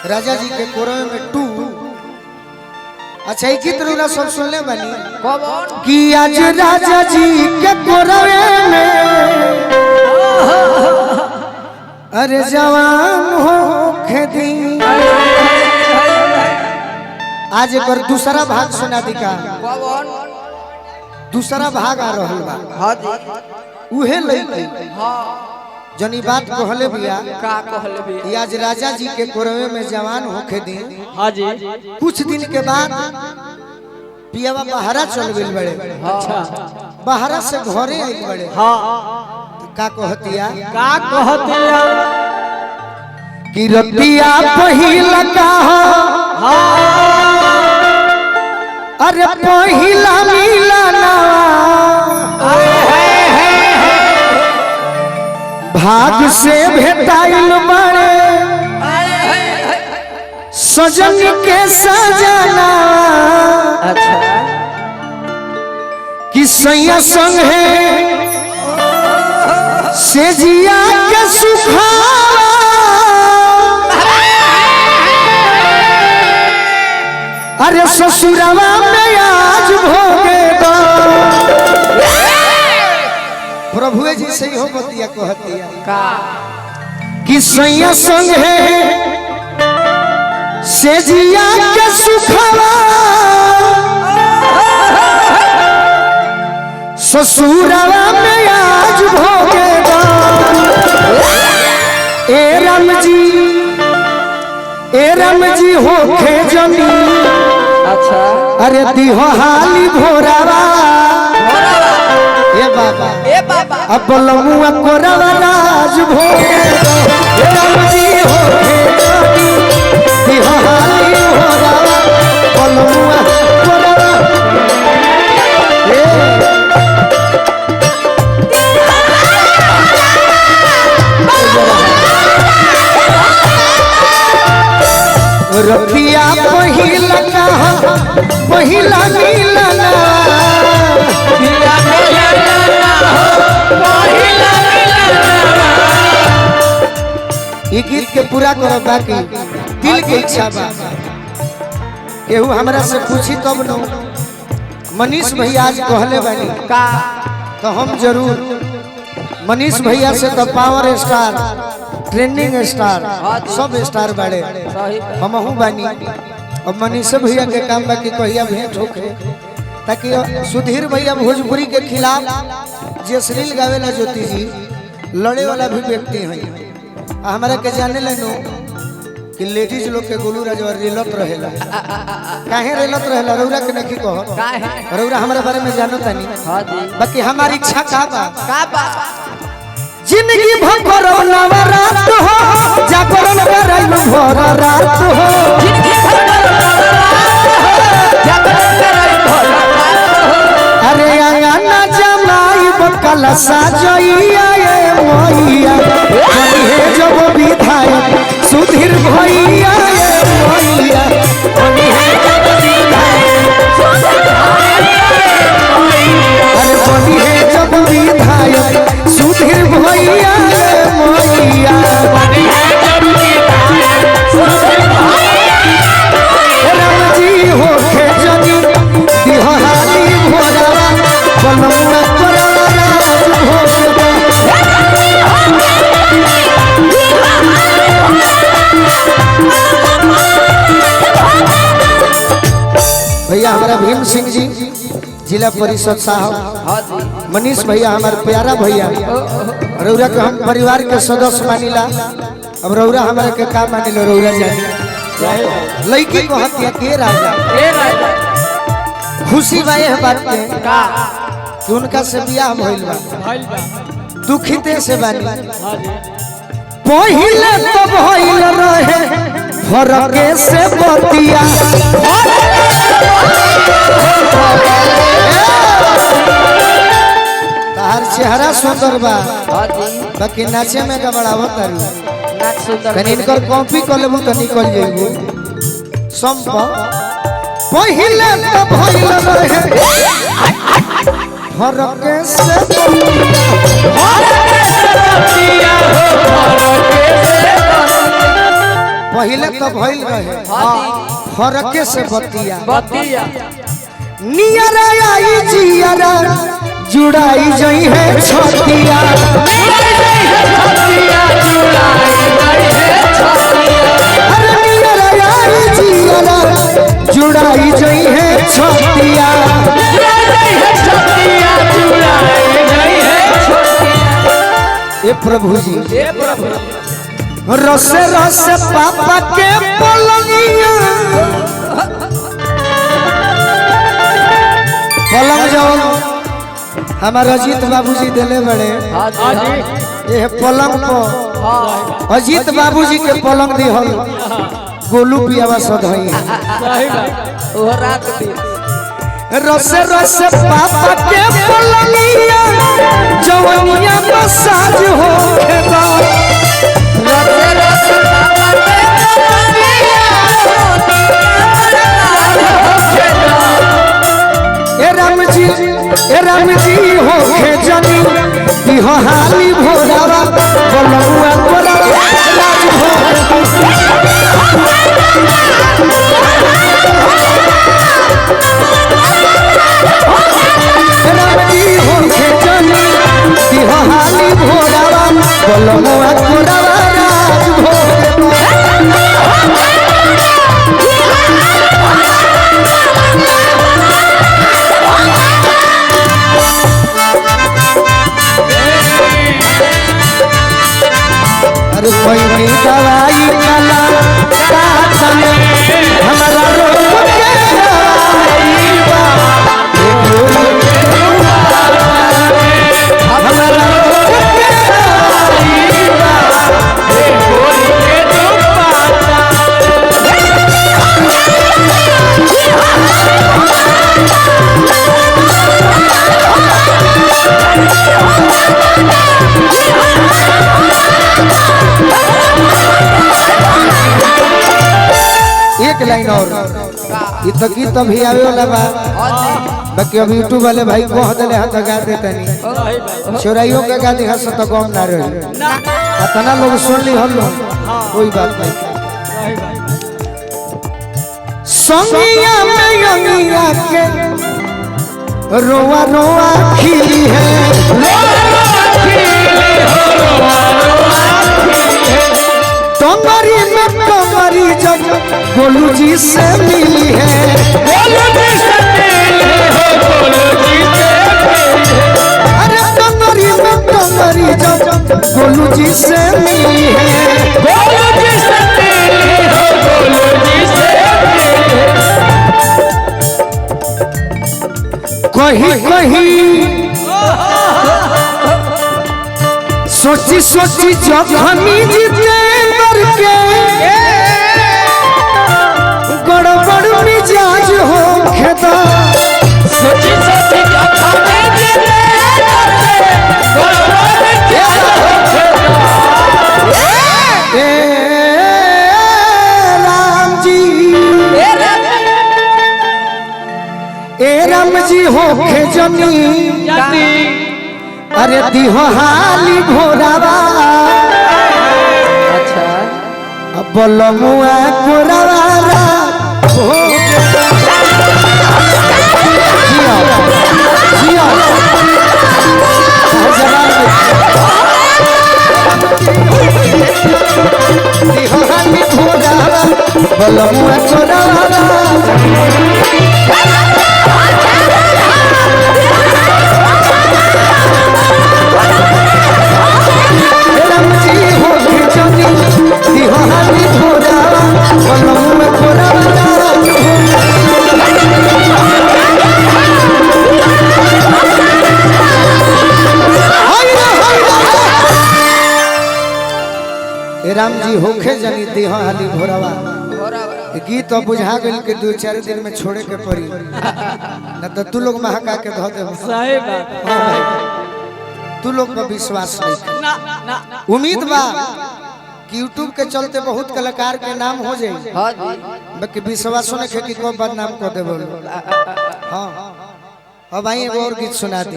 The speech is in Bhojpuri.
राजा जी के कोरवे में 2। अच्छा एक गीत सब सुनले बनी कि आज राजा जी के कोरवे में अरे जवान हो खेती। आज एक दूसरा भाग सुना दिखा, दूसरा भाग आ रहा बा उहे लइके जनी बात कहले भैया का कहले भैया आज राजा जी के कोरवे में जवान होके दी। हां जी कुछ दिन के बाद पियावा बहरा चल गइल बड़े। अच्छा बहरा से घरे आई बड़े। हां तो का कहतिया कि रतिया पहिला का अरे पहिला मिलना भाग से भेटाइल बड़े सजन के सजना। अच्छा कि सैया संग है से जिया के सुखा अरे ससुरवा में आज भोगे दो। प्रभु जी से हो बतिया कहतिया का कि सैया संग है से जिया के सुखवा ससुरवा में आज भोगे दो। ए राम जी होखे जमी। अच्छा अरे दिहो हाली भोरावा ए बाबा अब लमुआ कोरवा राज भोगे दो। ए राम जी होखे जमी दिहो हाली भोरावा लमुआ कोरवा रतिया पहिला मिलना ये गीत के पूरा करो बाकी दिल के इच्छा बा। केहू हमरा से पूछी तब न मनीष भैया आज कहले बानी का तो हम जरूर मनीष भैया से तो पावर स्टार ट्रेंडिंग स्टार सब स्टार बाड़े हमहू बानी। और मनीष भैया के काम बाकी कहिया भेंट होके ताकि सुधीर भैया भोजपुरी के खिलाफ जे अश्लील गावेला ज्योति जी लड़े वाला भी व्यक्ति हैं। हमारा के जाने लेनो कि लेडीज लोग के गोलू राजवा रेलत रहेला काहे रेलत रहेला रौरा के नहीं कहो काहे रौरा हमरा बारे में जानो तानी। हां जी बाकी हमारी इच्छा का बा जिंदगी भर नवरात हो जागरण करल भोर रात हो जिंदगी जागरण करल भोर रात हो। अरे आंगना जमाई बकल साजइया ए मोइया हे जब विधायक सुधीर भैया ए मोइया हे जब विधायक अरे बनी हे जब विधायक सुधीर भैया ए मोइया बनी हे जब विधायक सुधीर भैया राम जी होखे जनी दिहाली भोरवा बनवा करवा राज भोगवा। भैया हमारा भीम सिंह जी जिला परिषद साहब मनीष भैया हमारे प्यारा भैया रौरा के हम परिवार के सदस्य मानिला। अब रौरा हमारे के का मानिलो रौरा जाने लड़की को हत्या के राजा खुशी बा यह बात के का कि उनका से बियाह भइल बा दुखिते से बानी। पहिले तो भइल रहे फरके से बतिया तार चेहरा सुंदर बा बाकी नाचे में गबड़ावत तारू नाच सुंदर कनी इनकर कॉपी कर लेबू तो निकल जाइबू संप। पहिले तो भइल रहे फरके से बतिया पहले तो भइल रहे फरके से बतिया बतिया नियरा आई जियरा जुड़ाई जई है छतिया अरे नियरा आई जियरा जुड़ाई जई है छतिया ए प्रभु जी रसे रसे पापा के पलंगिया पलंग जाओ हमारे अजीत बाबूजी दिले बड़े ये पलंग को अजीत बाबूजी के पलंग दी हल गोलू पियावा सधई रसे रसे पापा के पलंगिया जवनिया मसाज हो खेदा रसे रसे पापा के पलंगिया ए राम जी हो के जनी दिहो हाली भोरावा बलुआ कोरावा राज हो राम जी हो के जनी दिहो हाली भोरावा बलुआ कोरावा राज हो अरे कोई नहीं दवाई काला काटन हमारा रोग के आईबा हमारा रोग के आईबा एक लाइन और ये तो गीत अभी आवे वाला बा बाकी अभी यूट्यूब वाले भाई कह देले हाथ गा देते नहीं छोराइयों के गा दिखा तो कम ना रहे इतना लोग सुन ली हम लोग कोई बात नहीं संगिया में यंगिया के रोवा रोवा खिली है टंगरी में टंगरी जब गोलू जी से मिली है अरे टंगरी में टंगरी जब गोलू जी से मिली है कहीं कहीं सोची सोची जखनी जीते करके गड़बड़ मिजाज हो खेदा सोची सोची जखनी जीते करके राम जी ए राम जी हो के जनी अरे दिहो हाली भोरावा अच्छा अब बलमुआ कोरावा हो जिया जिया दिहो हाली भोरावा बलमुआ कोरावा राम जी होखे जनी देह हाली भोरावा गीत तो बुझा गइल के 2-4 दिन में छोड़े के पड़ी न तो तू लोग महका के धो दे सही बात तू लोग पर विश्वास नहीं उम्मीद बा कि YouTube के चलते बहुत कलाकार के नाम हो जाए हां जी बाकी विश्वास ने कि को बदनाम कर देबो हां अब आई एगो और गीत सुना दी।